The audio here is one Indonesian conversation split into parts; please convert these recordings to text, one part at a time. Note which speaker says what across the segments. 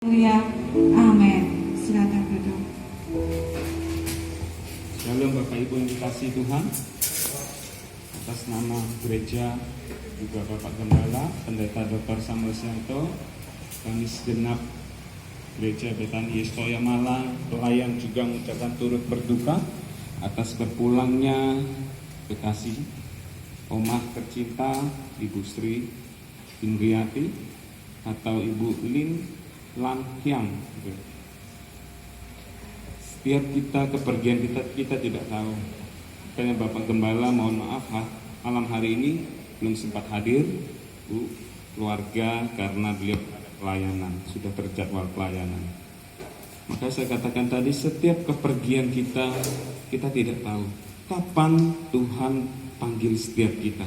Speaker 1: Haleluya. Amin. Silakan duduk.
Speaker 2: Shalom Bapak Ibu yang dikasihi Tuhan. Atas nama gereja, juga Bapak Gembala, Pendeta Dr. Samuel Sianto, kami segenap Gereja Betani Yestoya Malang, pelayan juga mengucapkan turut berduka atas berpulangnya kekasih Omah tercinta Ibu Sri Indriati atau Ibu Lin Lan Hyang. Setiap kita kepergian kita tidak tahu. Makanya Bapak Gembala mohon maaf malam hari ini belum sempat hadir, Bu, keluarga, karena beliau pelayanan, sudah terjadwal pelayanan. Maka saya katakan tadi, setiap kepergian kita tidak tahu kapan Tuhan panggil setiap kita.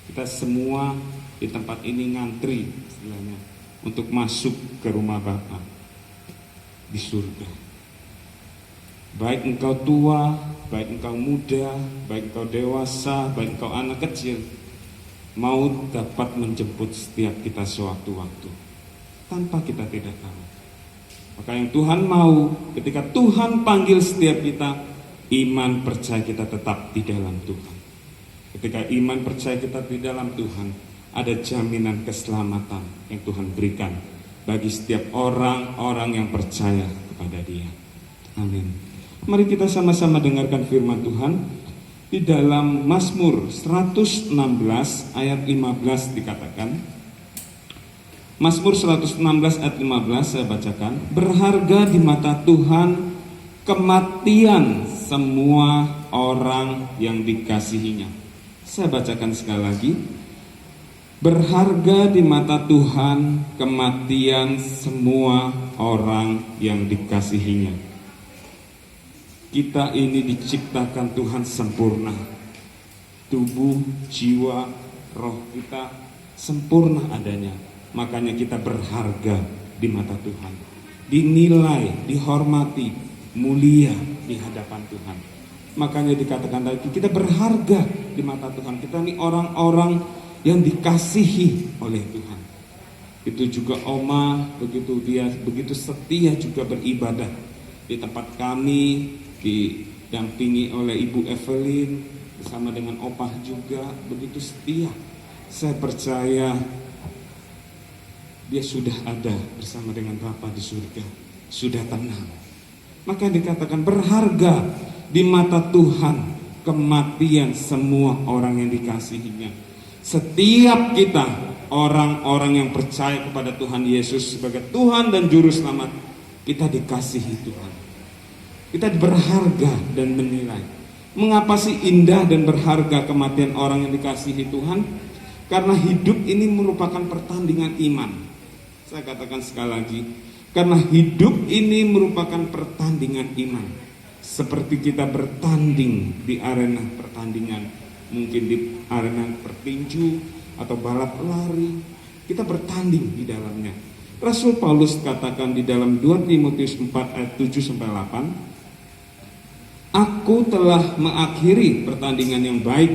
Speaker 2: Kita semua di tempat ini ngantri istilahnya untuk masuk ke rumah Bapa di surga. Baik engkau tua, baik engkau muda, baik engkau dewasa, baik engkau anak kecil, maut dapat menjemput setiap kita sewaktu-waktu tanpa kita tidak tahu. Maka yang Tuhan mau, ketika Tuhan panggil setiap kita, iman percaya kita tetap di dalam Tuhan. Ketika iman percaya kita di dalam Tuhan, ada jaminan keselamatan yang Tuhan berikan bagi setiap orang-orang yang percaya kepada Dia. Amin. Mari kita sama-sama dengarkan firman Tuhan di dalam Mazmur 116 ayat 15 dikatakan. Mazmur 116 ayat 15 saya bacakan. Berharga di mata Tuhan kematian semua orang yang dikasihinya. Saya bacakan sekali lagi. Berharga di mata Tuhan kematian semua orang yang dikasihinya. Kita ini diciptakan Tuhan sempurna. Tubuh, jiwa, roh kita sempurna adanya. Makanya kita berharga di mata Tuhan. Dinilai, dihormati, mulia di hadapan Tuhan. Makanya dikatakan tadi, kita berharga di mata Tuhan. Kita ini orang-orang yang dikasihi oleh Tuhan. Itu juga Oma, begitu setia juga beribadah di tempat kami, didampingi oleh Ibu Evelyn bersama dengan Opah juga begitu setia. Saya percaya dia sudah ada bersama dengan Bapa di surga, sudah tenang. Maka dikatakan berharga di mata Tuhan kematian semua orang yang dikasihinya. Setiap kita orang-orang yang percaya kepada Tuhan Yesus sebagai Tuhan dan Juru Selamat, kita dikasihi Tuhan. Kita berharga dan menilai. Mengapa sih indah dan berharga kematian orang yang dikasihi Tuhan? Karena hidup ini merupakan pertandingan iman. Saya katakan sekali lagi, karena hidup ini merupakan pertandingan iman. Seperti kita bertanding di arena pertandingan, mungkin di arena bertinju atau balap lari, kita bertanding di dalamnya. Rasul Paulus katakan di dalam 2 Timotius 4 ayat 7-8, Aku telah mengakhiri pertandingan yang baik,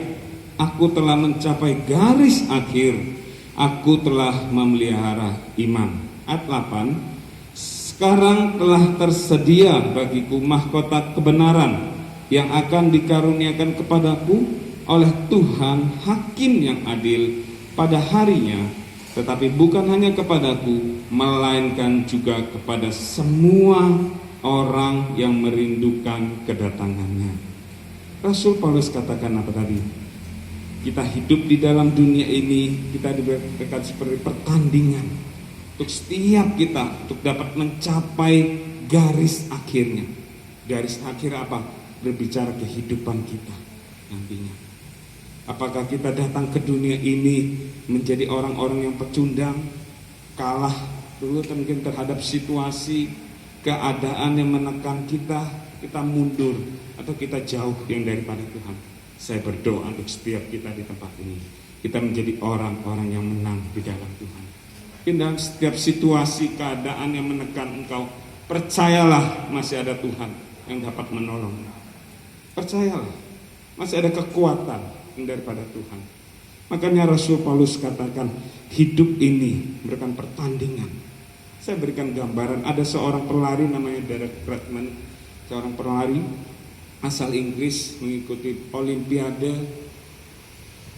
Speaker 2: aku telah mencapai garis akhir, aku telah memelihara iman. Ayat 8, sekarang telah tersedia bagiku mahkota kebenaran yang akan dikaruniakan kepadaku oleh Tuhan Hakim yang adil pada harinya, tetapi bukan hanya kepadaku, melainkan juga kepada semua orang yang merindukan kedatangannya. Rasul Paulus katakan apa tadi? Kita hidup di dalam dunia ini, kita diberikan seperti pertandingan untuk setiap kita untuk dapat mencapai garis akhirnya. Garis akhir apa? Berbicara kehidupan kita nantinya. Apakah kita datang ke dunia ini menjadi orang-orang yang pecundang, kalah dulu mungkin terhadap situasi, keadaan yang menekan kita mundur, atau kita jauh yang daripada Tuhan? Saya berdoa untuk setiap kita di tempat ini, kita menjadi orang-orang yang menang di dalam Tuhan. Mungkin dalam setiap situasi, keadaan yang menekan engkau, percayalah masih ada Tuhan yang dapat menolong. Percayalah, masih ada kekuatan yang daripada Tuhan. Makanya Rasul Paulus katakan hidup ini merupakan pertandingan. Saya berikan gambaran, ada seorang pelari namanya Derek Redmond, seorang pelari asal Inggris mengikuti Olimpiade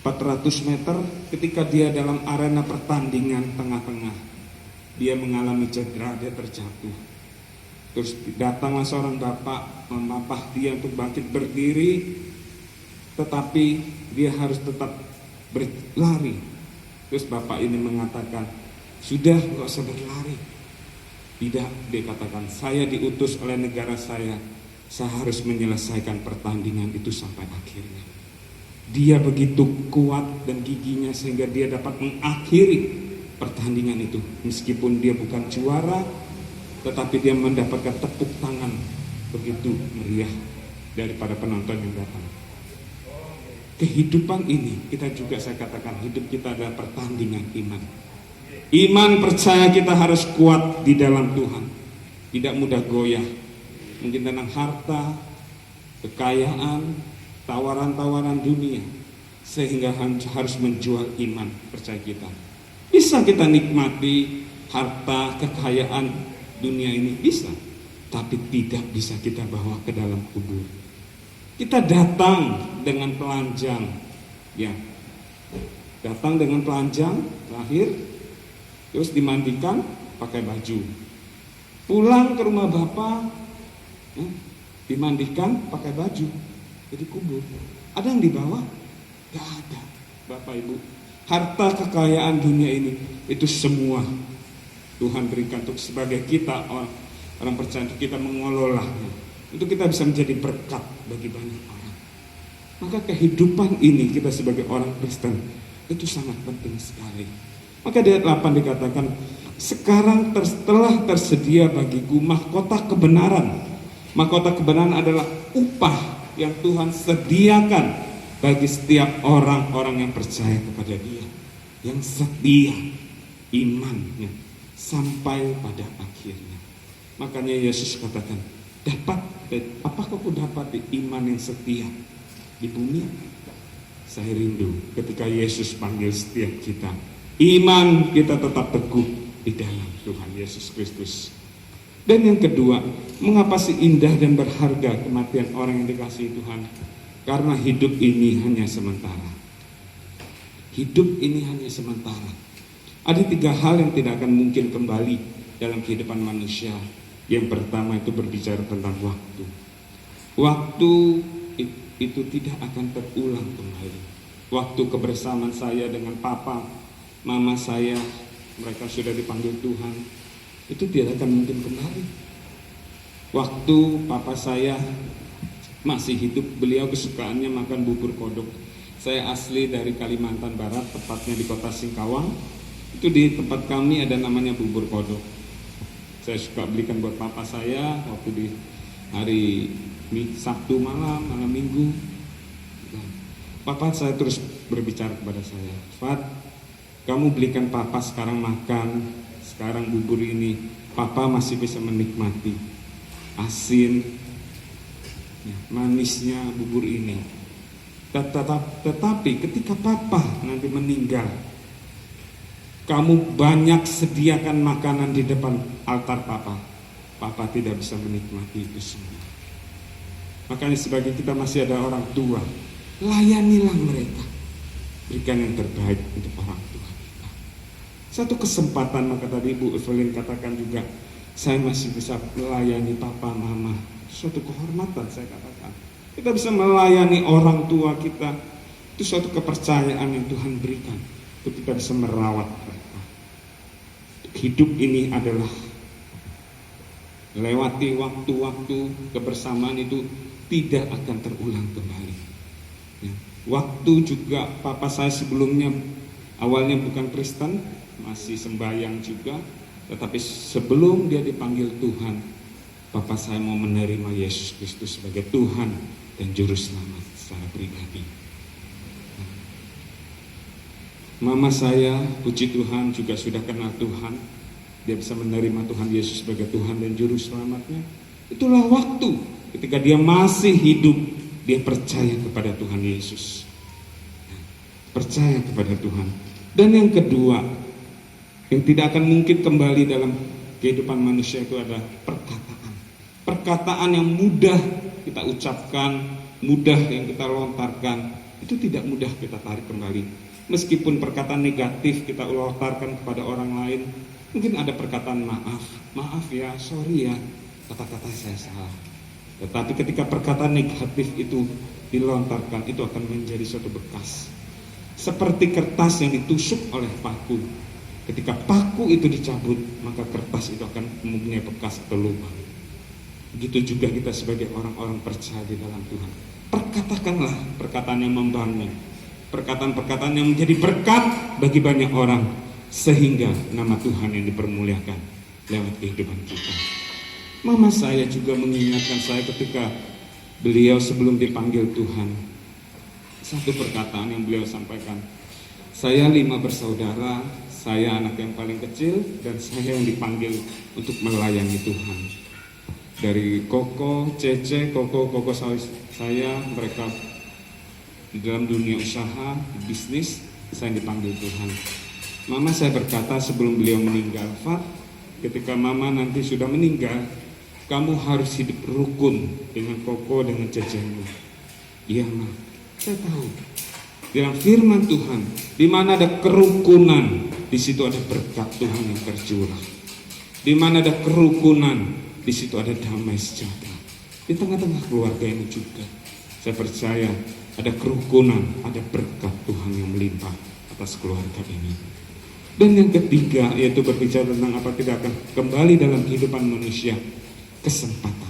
Speaker 2: 400 meter. Ketika dia dalam arena pertandingan tengah-tengah, dia mengalami cedera, dia terjatuh. Terus datanglah seorang bapak memapah dia untuk bangkit berdiri, tetapi dia harus tetap berlari. Terus bapak ini mengatakan, sudah gak usah berlari. Tidak, dia katakan, saya diutus oleh negara saya harus menyelesaikan pertandingan itu sampai akhirnya. Dia begitu kuat dan giginya sehingga dia dapat mengakhiri pertandingan itu. Meskipun dia bukan juara, tetapi dia mendapatkan tepuk tangan begitu meriah daripada penonton yang datang. Kehidupan ini, kita juga saya katakan, hidup kita adalah pertandingan iman. Iman percaya kita harus kuat di dalam Tuhan, tidak mudah goyah. Mungkin tentang harta, kekayaan, tawaran-tawaran dunia, sehingga harus menjual iman percaya kita. Bisa kita nikmati harta, kekayaan dunia ini, bisa, tapi tidak bisa kita bawa ke dalam kubur. Kita datang dengan telanjang, ya, datang dengan telanjang, lahir, terus dimandikan, pakai baju, pulang ke rumah bapak, dimandikan, pakai baju, jadi kubur. Ada yang dibawa? Gak ada, Bapak Ibu. Harta kekayaan dunia ini, itu semua Tuhan berikan untuk sebagai kita orang percaya, untuk kita mengelolanya, untuk kita bisa menjadi berkat bagi banyak orang. Maka kehidupan ini kita sebagai orang Kristen itu sangat penting sekali. Maka di ayat 8 dikatakan, sekarang telah tersedia bagiku mahkota kebenaran. Mahkota kebenaran adalah upah yang Tuhan sediakan bagi setiap orang-orang yang percaya kepada Dia, yang setia imannya sampai pada akhirnya. Makanya Yesus katakan, apakah aku dapat iman yang setia di bumi? Saya rindu ketika Yesus panggil setiap kita, iman kita tetap teguh di dalam Tuhan Yesus Kristus. Dan yang kedua, mengapa sih indah dan berharga kematian orang yang dikasihi Tuhan? Karena hidup ini hanya sementara. Hidup ini hanya sementara. Ada 3 hal yang tidak akan mungkin kembali dalam kehidupan manusia. Yang pertama itu berbicara tentang waktu. Waktu itu tidak akan terulang kembali. Waktu kebersamaan saya dengan papa, mama saya, mereka sudah dipanggil Tuhan, itu tidak akan mungkin kembali. Waktu papa saya masih hidup, beliau kesukaannya makan bubur kodok. Saya asli dari Kalimantan Barat, tepatnya di kota Singkawang. Itu di tempat kami ada namanya bubur kodok. Saya suka belikan buat papa saya waktu di hari Sabtu malam Minggu. Papa saya terus berbicara kepada saya, Fat, kamu belikan papa sekarang makan, sekarang bubur ini, papa masih bisa menikmati asin, manisnya bubur ini. Tetapi ketika papa nanti meninggal, kamu banyak sediakan makanan di depan altar papa, papa tidak bisa menikmati itu semua. Makanya sebagai kita masih ada orang tua, layanilah mereka, berikan yang terbaik untuk orang tua kita. Satu kesempatan, maka tadi Ibu Evelyn katakan juga, saya masih bisa melayani papa mama, suatu kehormatan saya katakan. Kita bisa melayani orang tua kita, itu suatu kepercayaan yang Tuhan berikan untuk kita bisa merawat mereka. Hidup ini adalah lewati waktu-waktu kebersamaan itu tidak akan terulang kembali. Waktu juga papa saya sebelumnya awalnya bukan Kristen, masih sembahyang juga, tetapi sebelum dia dipanggil Tuhan, papa saya mau menerima Yesus Kristus sebagai Tuhan dan Juru Selamat secara pribadi. Mama saya, puji Tuhan, juga sudah kenal Tuhan. Dia bisa menerima Tuhan Yesus sebagai Tuhan dan Juru Selamatnya. Itulah waktu ketika dia masih hidup, dia percaya kepada Tuhan Yesus. Percaya kepada Tuhan. Dan yang kedua, yang tidak akan mungkin kembali dalam kehidupan manusia itu ada perkataan. Perkataan yang mudah kita ucapkan, mudah yang kita lontarkan, itu tidak mudah kita tarik kembali. Meskipun perkataan negatif kita lontarkan kepada orang lain, mungkin ada perkataan maaf ya, sorry ya, kata-kata saya salah. Tetapi ketika perkataan negatif itu dilontarkan, itu akan menjadi suatu bekas. Seperti kertas yang ditusuk oleh paku. Ketika paku itu dicabut, maka kertas itu akan mempunyai bekas atau lubang. Begitu juga kita sebagai orang-orang percaya di dalam Tuhan. Perkatakanlah perkataan yang membangun, perkataan-perkataan yang menjadi berkat bagi banyak orang, sehingga nama Tuhan yang dipermuliakan lewat kehidupan kita. Mama saya juga mengingatkan saya ketika beliau sebelum dipanggil Tuhan. Satu perkataan yang beliau sampaikan, saya 5 bersaudara, saya anak yang paling kecil, dan saya yang dipanggil untuk melayani Tuhan. Dari Koko, Cece, Koko saya, mereka di dalam dunia usaha, bisnis, saya dipanggil Tuhan. Mama saya berkata sebelum beliau meninggal, Fat, ketika Mama nanti sudah meninggal, kamu harus hidup rukun dengan Koko, dengan Cecemu. Iya, Ma, saya tahu. Dalam firman Tuhan, di mana ada kerukunan, di situ ada berkat Tuhan yang tercurah. Di mana ada kerukunan, di situ ada damai sejahtera. Di tengah-tengah keluarga ini juga, saya percaya ada kerukunan, ada berkat Tuhan yang melimpah atas keluarga ini. Dan yang ketiga, yaitu berbicara tentang apa tidak akan kembali dalam kehidupan manusia, kesempatan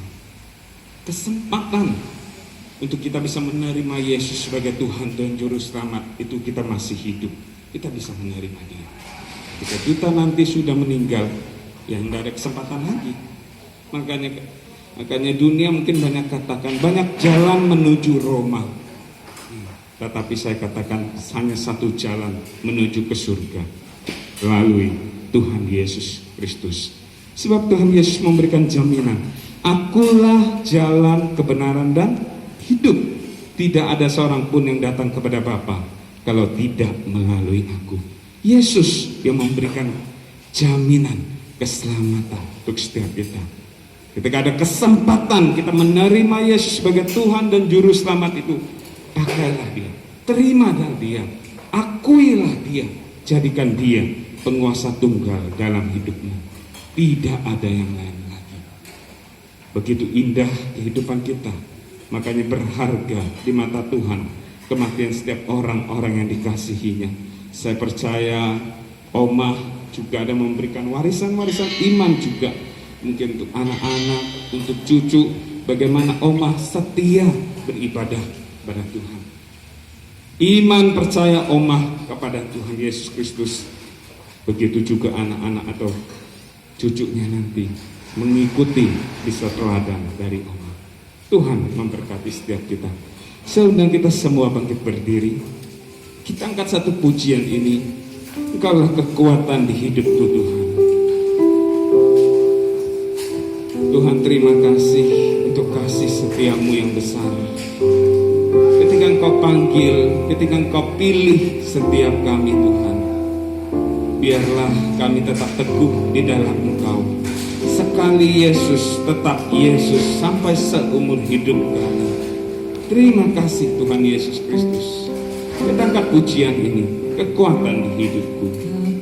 Speaker 2: untuk kita bisa menerima Yesus sebagai Tuhan dan Juru Selamat. Itu kita masih hidup, kita bisa menerima Dia. Jika kita nanti sudah meninggal, ya tidak ada kesempatan lagi. Makanya dunia mungkin banyak katakan banyak jalan menuju Roma, tetapi saya katakan hanya satu jalan menuju ke surga, melalui Tuhan Yesus Kristus. Sebab Tuhan Yesus memberikan jaminan, akulah jalan, kebenaran, dan hidup. Tidak ada seorang pun yang datang kepada Bapa kalau tidak melalui aku. Yesus yang memberikan jaminan keselamatan untuk setiap kita. Ketika ada kesempatan kita menerima Yesus sebagai Tuhan dan Juru Selamat itu, pakailah Dia, terimalah Dia, akuilah Dia, jadikan Dia penguasa tunggal dalam hidupmu. Tidak ada yang lain lagi. Begitu indah kehidupan kita, makanya berharga di mata Tuhan kematian setiap orang-orang yang dikasihinya. Saya percaya Omah juga ada memberikan warisan-warisan iman juga, mungkin untuk anak-anak, untuk cucu, bagaimana Omah setia beribadah kepada Tuhan. Iman percaya Omah kepada Tuhan Yesus Kristus. Begitu juga anak-anak atau cucunya nanti mengikuti bisa teladan dari Omah. Tuhan memberkati setiap kita. Saya undang kita semua bangkit berdiri. Kita angkat satu pujian ini. Engkaulah kekuatan di hidupku Tuhan. Tuhan, terima kasih untuk kasih setiamu yang besar. Ketika Engkau panggil, ketika Engkau pilih setiap kami Tuhan, biarlah kami tetap teguh di dalam Engkau. Sekali Yesus, tetap Yesus sampai seumur hidup kami. Terima kasih Tuhan Yesus Kristus. Kita angkat pujian ini, kekuatan di hidupku.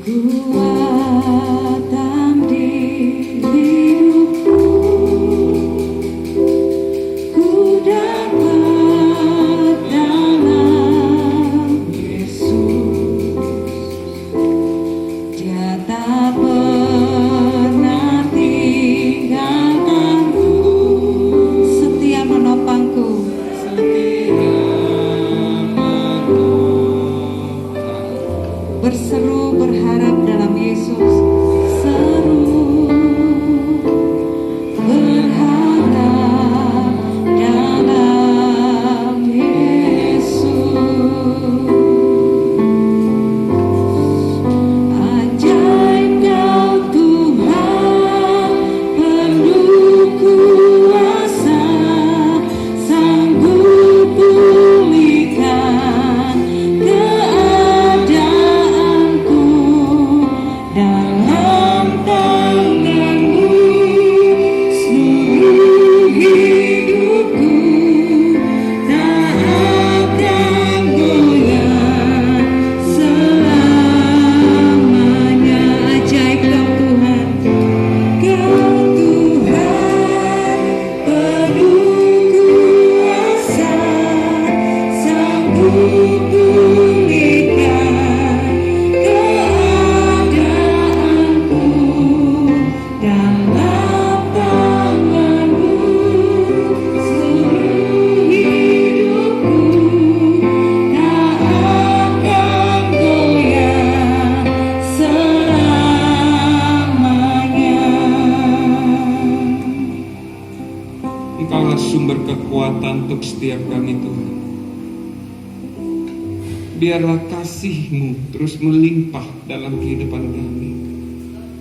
Speaker 1: Kekuatan di hidupku, ku dapat dalam Yesus. Dia tak pernah tinggalkanku, setia menopangku, berseru berharap dalam Yesus.
Speaker 2: sumber kekuatan untuk setiap kami Tuhan. Biarlah kasih-Mu terus melimpah dalam kehidupan kami,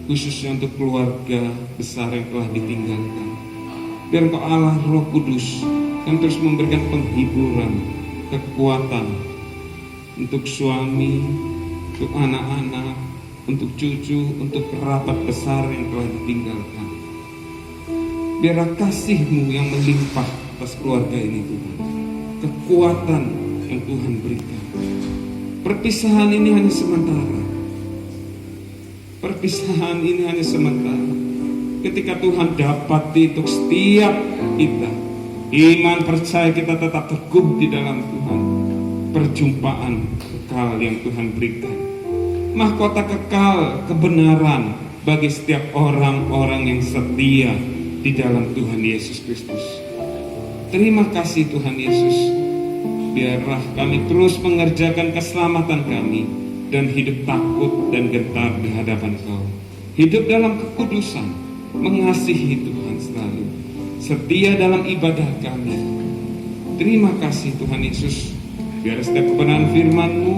Speaker 2: khususnya untuk keluarga besar yang telah ditinggalkan. Biar Engkau Allah Roh Kudus yang terus memberikan penghiburan, kekuatan untuk suami, untuk anak-anak, untuk cucu, untuk kerabat besar yang telah ditinggalkan. Biarlah kasih-Mu yang melimpah atas keluarga ini Tuhan, kekuatan yang Tuhan berikan. Perpisahan ini hanya sementara. Perpisahan ini hanya sementara. Ketika Tuhan dapati untuk setiap kita, iman percaya kita tetap teguh di dalam Tuhan, perjumpaan kekal yang Tuhan berikan, mahkota kekal kebenaran bagi setiap orang-orang yang setia di dalam Tuhan Yesus Kristus. Terima kasih Tuhan Yesus. Biarlah kami terus mengerjakan keselamatan kami dan hidup takut dan gentar di hadapan Kau. Hidup dalam kekudusan, mengasihi Tuhan selalu, setia dalam ibadah kami. Terima kasih Tuhan Yesus. Biar setiap kebenaran firman-Mu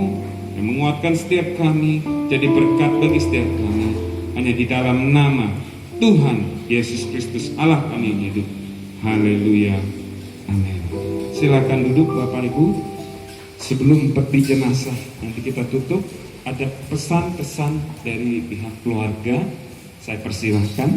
Speaker 2: yang menguatkan setiap kami jadi berkat bagi setiap kami. Hanya di dalam nama Tuhan Yesus Kristus Allah kami yang hidup. Haleluya. Amin. Silakan duduk Bapak Ibu. Sebelum peti jenazah nanti kita tutup, ada pesan-pesan dari pihak keluarga. Saya persilahkan.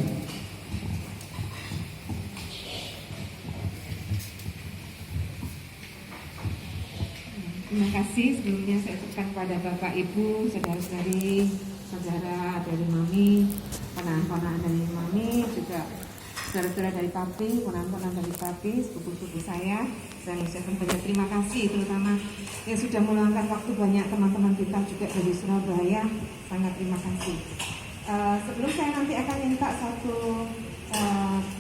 Speaker 1: Terima kasih sebelumnya saya ucapkan kepada Bapak Ibu, saudara-saudari, saudara dari Mami, ponakan-ponakan dari Mami, juga saudara-saudara dari Papi, ponakan-ponakan dari Papi, sepupu-sepupu saya mengucapkan banyak terima kasih, terutama yang sudah meluangkan waktu banyak teman-teman kita juga dari Surabaya, sangat terima kasih. Sebelum saya nanti akan minta satu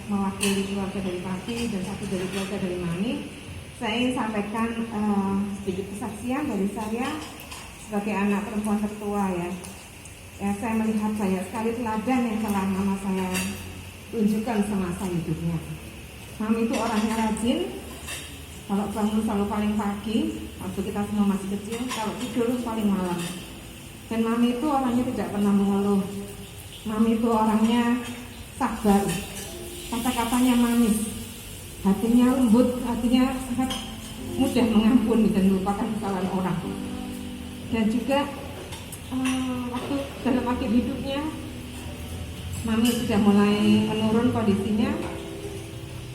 Speaker 1: mewakili keluarga dari Papi dan satu dari keluarga dari Mami, saya ingin sampaikan sedikit kesaksian dari saya sebagai anak perempuan tertua ya. Saya melihat banyak sekali teladan yang telah mama saya tunjukkan semasa hidupnya. Mami itu orangnya rajin, kalau bangun selalu paling pagi, waktu kita semua masih kecil, kalau tidur paling malam. Dan Mami itu orangnya tidak pernah mengeluh. Mami itu orangnya sabar, kata-katanya manis, hatinya lembut, hatinya sangat mudah mengampuni dan melupakan kesalahan orang. Dan juga waktu dalam akhir hidupnya, Mami sudah mulai menurun kondisinya.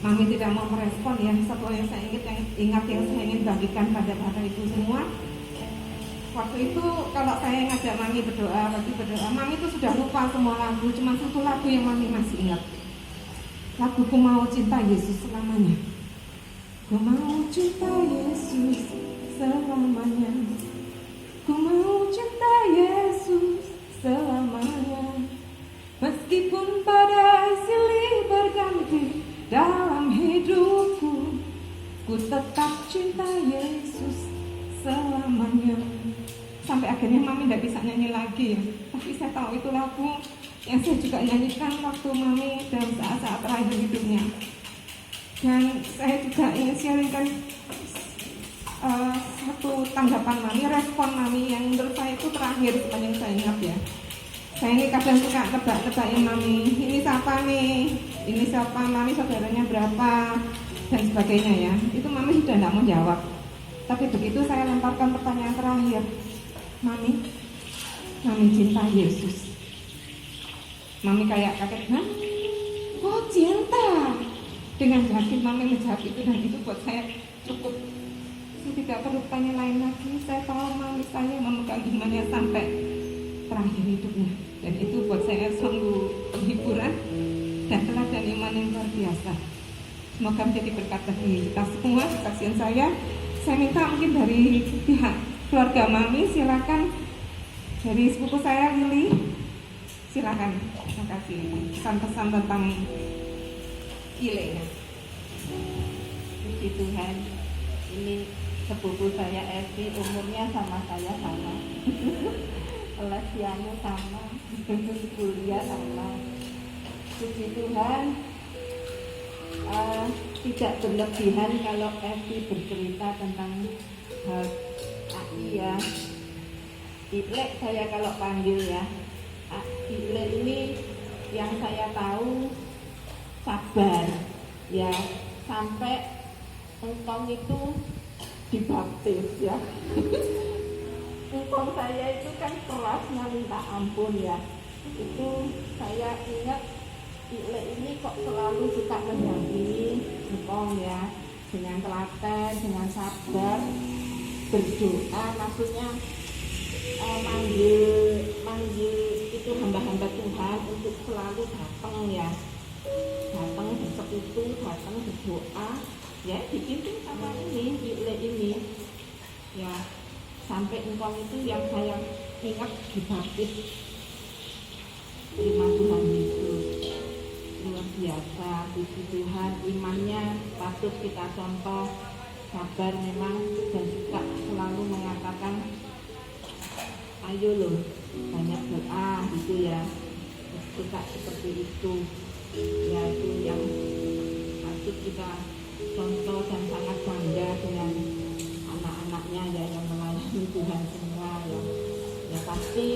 Speaker 1: Mami tidak mau merespon ya. Satu yang saya ingat yang saya ingin bagikan pada Bapak Ibu semua. Waktu itu kalau saya ngajak Mami berdoa, Mami itu sudah lupa semua lagu. Cuma satu lagu yang Mami masih ingat. Lagu Ku Mau Cinta Yesus Selamanya. Ku mau cinta Yesus selamanya. Ku mau cinta Yesus selamanya. Meskipun badai silih berganti dalam hidupku, ku tetap cinta Yesus selamanya. Sampai akhirnya Mami tidak bisa nyanyi lagi ya. Tapi saya tahu itu lagu yang saya juga nyanyikan waktu Mami dalam saat-saat terakhir hidupnya. Dan saya juga ingin sharingkan satu tanggapan Mami, respon Mami yang menurut saya itu terakhir sepanjang saya ingat ya. Saya ini kadang suka tebak-tebakin Mami, ini siapa nih, ini siapa, Mami saudaranya berapa, dan sebagainya ya. Itu Mami sudah tidak mau jawab. Tapi begitu saya lemparkan pertanyaan terakhir, Mami cinta Yesus. Mami kayak kaget, oh cinta. Dengan yakin Mami menjawab itu, dan itu buat saya cukup. Saya tidak perlu tanya lain lagi. Saya tahu Mami saya memegang imannya sampai terakhir hidupnya, dan itu buat saya sungguh penghiburan dan teladan iman yang luar biasa. Semoga menjadi berkat bagi kita semua. Kesaksian saya minta mungkin dari pihak keluarga Mami, silakan dari sepupu saya Lili, silakan. Terima kasih pesan-pesan tentang Ile.
Speaker 3: Puji Tuhan, ini sepupu saya Esti, umurnya sama saya sama. Pelatihannya sama, kuliah sama. Puji Tuhan, tidak berlebihan kalau Evi bercerita tentang hal AI ya. Ilek saya kalau panggil ya. Ilek ini yang saya tahu sabar ya, sampai engkong itu dibaptis ya. Engkong saya itu kan kerasnya minta ampun ya. Itu saya ingat Ilek ini kok selalu suka mendampingi engkong ya, dengan telaten, dengan sabar, berdoa, maksudnya manggil itu hamba-hamba Tuhan untuk selalu datang ya, datang bersekutu, datang berdoa ya, dipimpin sama ini Ilek ini ya, sampai engkong itu yang saya ingat dibaptis. Terima Tuhan Yesus, luar biasa puji Tuhan, imannya patut kita contoh, sabar memang, dan juga selalu mengatakan ayo loh, banyak doa gitu ya, suka seperti itu ya, itu yang patut kita contoh dan sangat bangga dengan anak-anaknya ya, yang melayani Tuhan semua ya. Ya pasti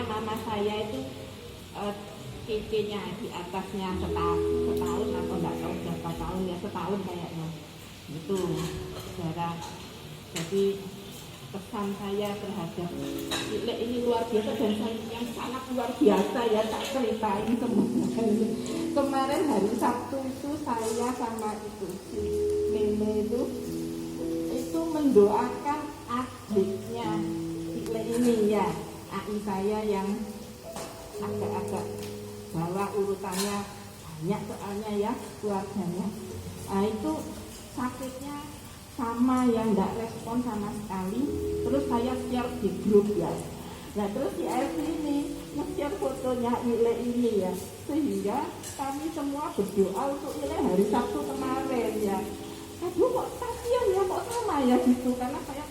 Speaker 3: mama saya itu cicinya di atasnya setahun atau enggak tahu berapa tahun ya, setahun kayaknya itu saudara. Jadi pesan saya terhadap Ilek ini luar biasa, dan saya yang sangat luar biasa ya, tak ceritain kemarin hari Sabtu itu saya sama itu si Meme itu mendoakan adiknya Ilek ini ya, AI saya yang agak-agak bawa urutannya banyak soalnya ya keluarganya. Nah itu sakitnya sama, yang tidak respon sama sekali. Terus saya share di grup ya. Nah terus si Elvi ini nge-share fotonya Ilek ini ya, sehingga kami semua berdoa untuk Ilek hari Sabtu kemarin ya. Aduh kok kasihan ya, kok sama ya gitu, karena saya